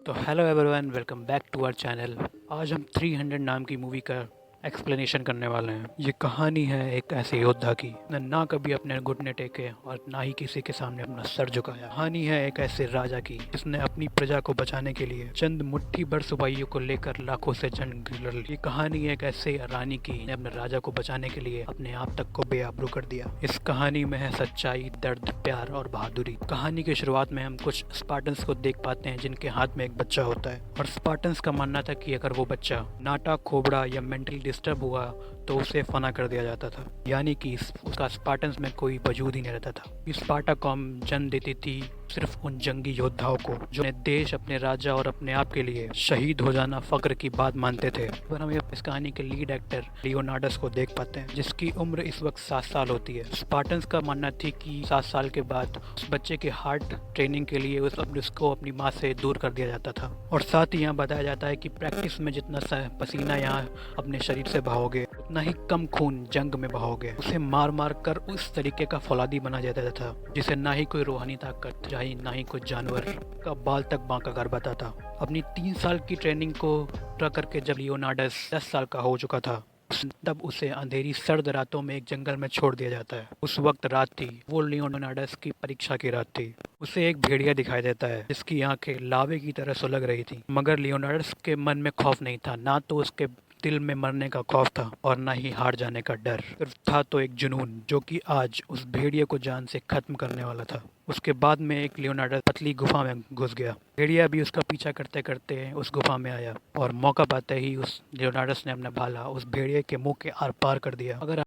तो hello everyone, welcome back to our channel. आज हम 300 नाम की मूवी का एक्सप्लेनेशन करने वाले हैं। ये कहानी है एक ऐसे योद्धा की ने ना कभी अपने घुटने टेके और ना ही किसी के सामने अपना सर झुकाया। कहानी है एक ऐसे राजा की जिसने अपनी प्रजा को बचाने के लिए चंद मुट्ठी भर सिपाहियों को लेकर लाखों से जंग लड़ ली। ये कहानी है एक ऐसे रानी की ने अपने राजा को बचाने के लिए अपने आप तक को बेआबरू कर दिया। इस कहानी में है सच्चाई, दर्द, प्यार और बहादुरी। कहानी की शुरुआत में हम कुछ स्पार्टन्स को देख पाते हैं जिनके हाथ में एक बच्चा होता है और स्पार्टन्स का मानना था कि अगर वो बच्चा नाटा, खोबड़ा या मेंटली डिस्टर्ब हुआ तो उसे फना कर दिया जाता था, यानी कि उसका स्पार्टन्स में कोई वजूद ही नहीं रहता था। ये स्पार्टा कॉम जन्म देती थी सिर्फ उन जंगी योद्धाओं को जो अपने देश, अपने राजा और अपने आप के लिए शहीद हो जाना फक्र की बात मानते थे। पर हम इस कहानी के लीड एक्टर लियोनार्डस को देख पाते हैं जिसकी उम्र इस वक्त 7 साल होती है। स्पार्टन्स का मानना थी कि 7 साल के बाद उस बच्चे के हार्ट ट्रेनिंग के लिए उसको अपनी माँ से दूर कर दिया जाता था। और साथ ही यहाँ बताया जाता है कि प्रैक्टिस में जितना पसीना यहाँ अपने शरीर से बहाओगे उतना ही कम खून जंग में बहाओगे। उसे मार मार कर उस तरीके का फौलादी बना जाता था जिसे ना ही कोई रूहानी ताकत, ना ही कोई जानवर का बाल तक बांका कर बताता। अपनी 3 साल की ट्रेनिंग को पूरा करके जब लियोनार्डस 10 साल का हो चुका था तब उसे अंधेरी सर्द रातों में एक जंगल में छोड़ दिया जाता है। उस वक्त रात थी, वो लियोनार्डस की परीक्षा की रात थी। उसे एक भेड़िया दिखाई देता है जिसकी आंखें लावे की तरह सुलग रही थी, मगर लियोनार्डस के मन में खौफ नहीं था। ना तो उसके दिल में मरने का खौफ था और ना ही हार जाने का डर। सिर्फ था तो एक जुनून जो कि आज उस भेड़िए को जान से खत्म करने वाला था। उसके बाद में एक लियोनार्डस पतली गुफा में घुस गया। भेड़िया भी उसका पीछा करते करते उस गुफा में आया और मौका पाते ही उस लियोनार्डस ने अपना भाला उस भेड़िए के मुंह के आर पार कर दिया। अगर